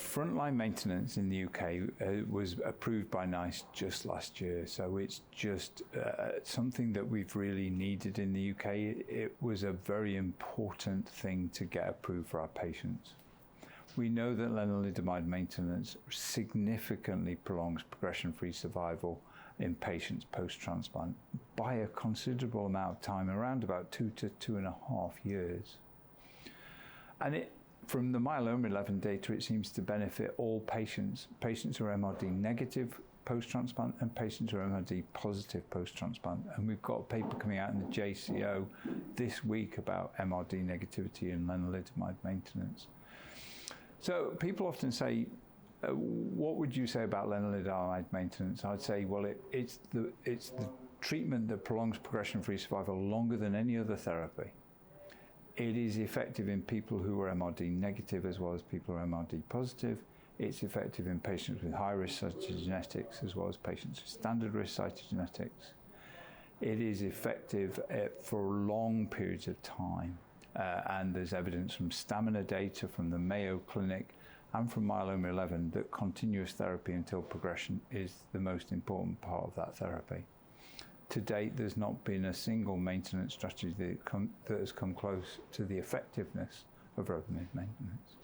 frontline maintenance in the UK was approved by NICE just last year, so it's just something that we've really needed in the UK. It was a very important thing to get approved for our patients. We know that lenalidomide maintenance significantly prolongs progression-free survival in patients post-transplant by a considerable amount of time, around about 2 to 2.5 years. And from the Myeloma XI data, it seems to benefit all patients who are MRD negative post-transplant and patients who are MRD positive post-transplant. And we've got a paper coming out in the JCO this week about MRD negativity and lenalidomide maintenance. So people often say, what would you say about lenalidomide maintenance? I'd say, well, it's the treatment that prolongs progression-free survival longer than any other therapy. It is effective in people who are MRD negative as well as people who are MRD positive. It's effective in patients with high-risk cytogenetics as well as patients with standard-risk cytogenetics. It is effective for long periods of time. And there's evidence from stamina data from the Mayo Clinic and from Myeloma XI that continuous therapy until progression is the most important part of that therapy. To date, there's not been a single maintenance strategy that has come close to the effectiveness of Revlimid maintenance.